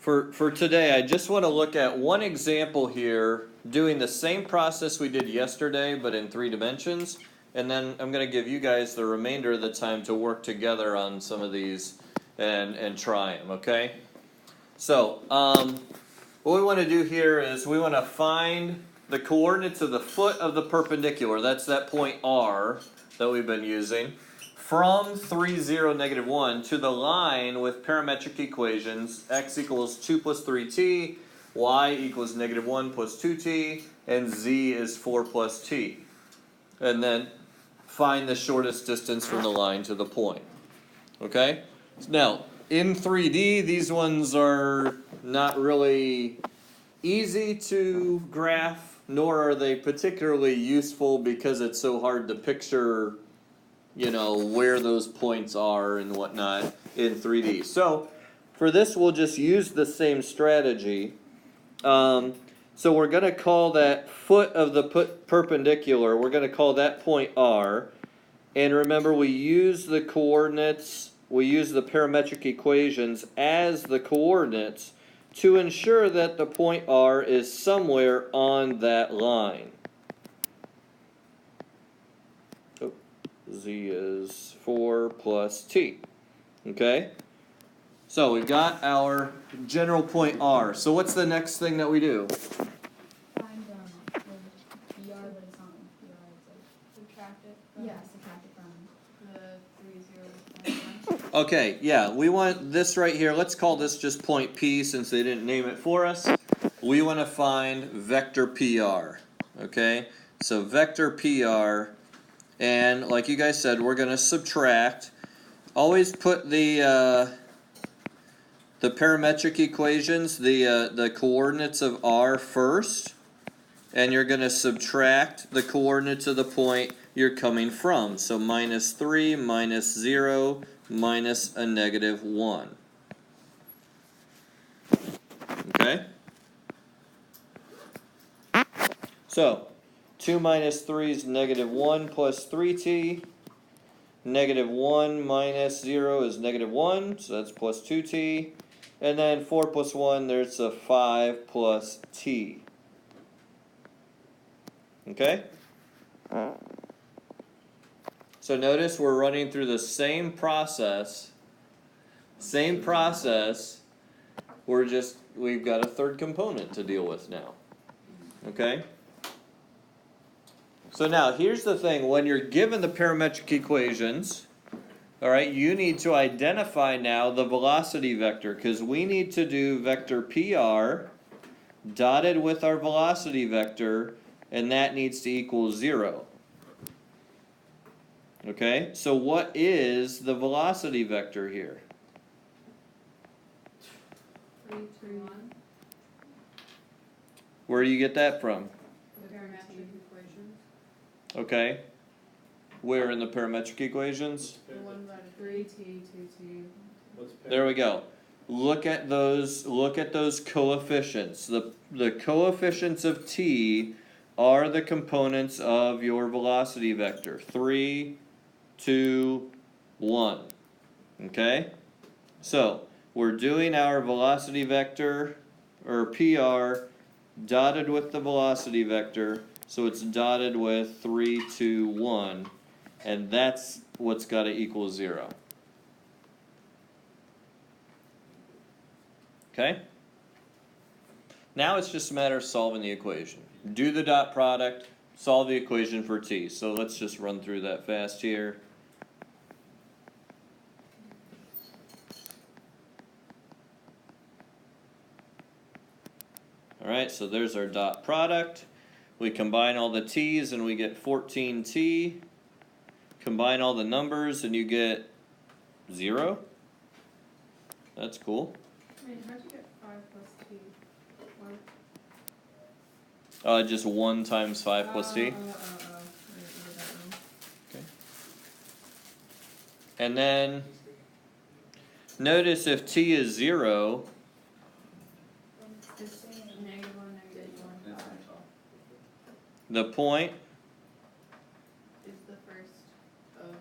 For today, I just want to look at one example here, doing the same process we did yesterday, but in 3 dimensions. And then I'm going to give you guys the remainder of the time to work together on some of these and try them, okay? So, what we want to do here is we want to find the coordinates of the foot of the perpendicular. That's that point R that we've been using. From 3, 0, negative 1 to the line with parametric equations, x equals 2 plus 3t, y equals negative 1 plus 2t, and z is 4 plus t. And then find the shortest distance from the line to the point. Okay? Now, in 3D, these ones are not really easy to graph, nor are they particularly useful because it's so hard to picture, you know, where those points are and whatnot in 3D. So for this, we'll just use the same strategy. So we're going to call that foot of the perpendicular, we're going to call that point R. And remember, we use the coordinates, we use the parametric equations as the coordinates to ensure that the point R is somewhere on that line. Z is 4 plus t. Okay? So we've got our general point R. So what's the next thing that we do? Find the BR that it's on. BR is like subtract it from subtract it from the 3, 0, 1. Okay, yeah, we want this right here. Let's call this just point P since they didn't name it for us. We want to find vector PR. Okay? So vector PR. And like you guys said, we're going to subtract. Always put the parametric equations, the coordinates of R first, and you're going to subtract the coordinates of the point you're coming from. So minus 3, minus 0, minus a negative 1. Okay? So 2 minus 3 is negative 1 plus 3t. Negative 1 minus 0 is negative 1, so that's plus 2t. And then 4 plus 1, there's a 5 plus t. Okay? So notice we're running through the same process. Same process. We've got a third component to deal with now. Okay? So now, here's the thing. When you're given the parametric equations, all right, you need to identify now the velocity vector, because we need to do vector PR dotted with our velocity vector, and that needs to equal 0. Okay, so what is the velocity vector here? 3, 3, 1. Where do you get that from? The parametric equations. Okay. Where in the parametric equations? The one about 3t, 2t. There we go. Look at those coefficients. The coefficients of t are the components of your velocity vector. 3, 2, 1. Okay? So, we're doing our velocity vector, or PR, dotted with the velocity vector. So it's dotted with 3, 2, 1. And that's what's got to equal 0. Okay? Now it's just a matter of solving the equation. Do the dot product, solve the equation for t. So let's just run through that fast here. Alright, so there's our dot product. We combine all the t's and we get 14t. Combine all the numbers and you get 0. That's cool. Wait, how'd you get 5 plus t? Just 1 times 5 plus t. Okay. And then notice if t is 0, Negative 1, negative 1, 5. the point Is the first of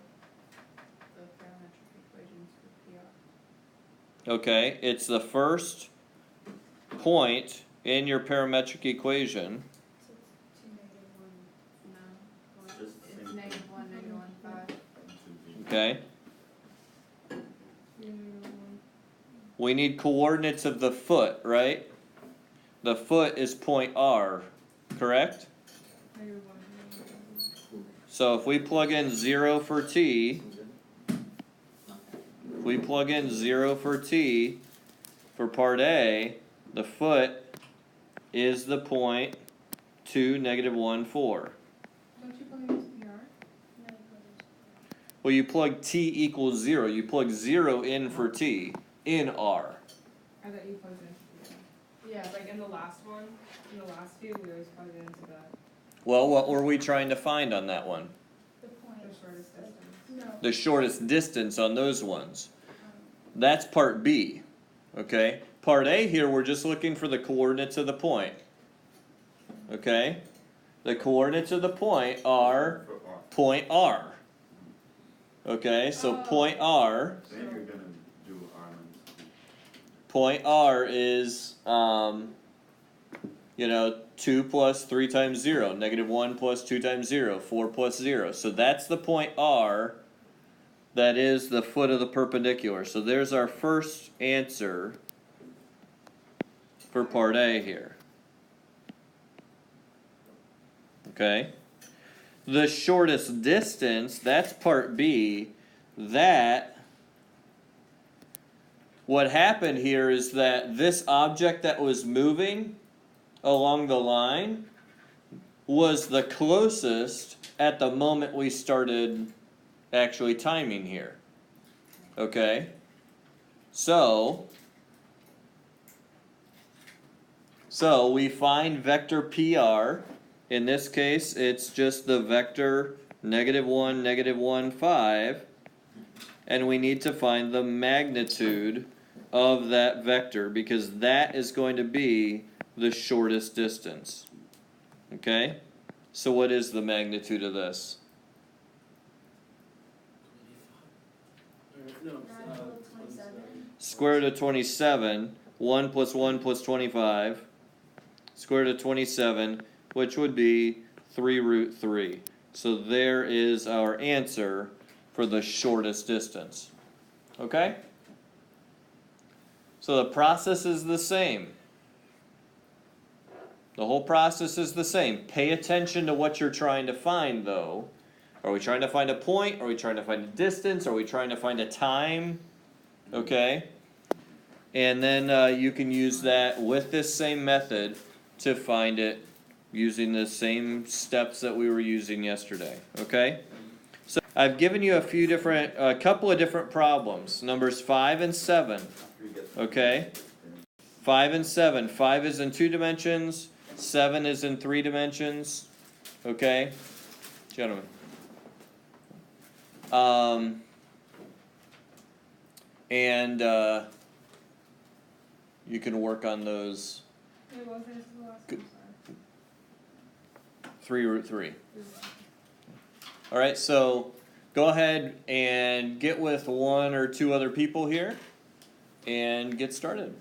the parametric equations for PR. Okay, it's the first point in your parametric equation, So it's 2 -1, no. Just It's same thing. -1, -1, 5. okay? -1. We need coordinates of the foot, right? The foot is point R, correct? -1. So if we plug in 0 for t, if we plug in 0 for t for part A, the foot is the point 2, -1, 4. Don't you plug it into PR? No, Well, you plug t equals 0. You plug 0 in for t in R. I thought you plugged it into the. Yeah, like in the last one, in the last few, we always plugged it into the Well, what were we trying to find on that one? the point. shortest distance. No. The shortest distance on those ones. That's part B, okay? Part A here, we're just looking for the coordinates of the point. Okay? The coordinates of the point are For R. point R. Okay, so point R, Then you're gonna do R minus point R is, 2 plus 3 times 0, -1 plus 2 times 0, 4 plus 0. So that's the point R that is the foot of the perpendicular. So there's our first answer for part A here. Okay? The shortest distance, that's part B. That, what happened here is that this object that was moving along the line was the closest at the moment we started actually timing here. Okay? So we find vector PR. In this case, it's just the vector -1, -1, 5. And we need to find the magnitude of that vector because that is going to be the shortest distance. Okay? So what is the magnitude of this? No, 27. Square root of 27, 1 plus 1 plus 25, square root of 27, which would be 3 root 3. So there is our answer for the shortest distance. Okay? So the process is the same. The whole process is the same. Pay attention to what you're trying to find, though. Are we trying to find a point? Are we trying to find a distance? Are we trying to find a time? Okay? And then you can use that with this same method to find it using the same steps that we were using yesterday. Okay? So I've given you a couple of different problems. Numbers 5 and 7. Okay? 5 and 7. 5 is in 2 dimensions. 7 is in 3 dimensions. Okay? Gentlemen. And you can work on those. Wait, what was the last Good. one? Sorry. 3 root 3. Alright, so go ahead and get with 1 or 2 other people here and get started.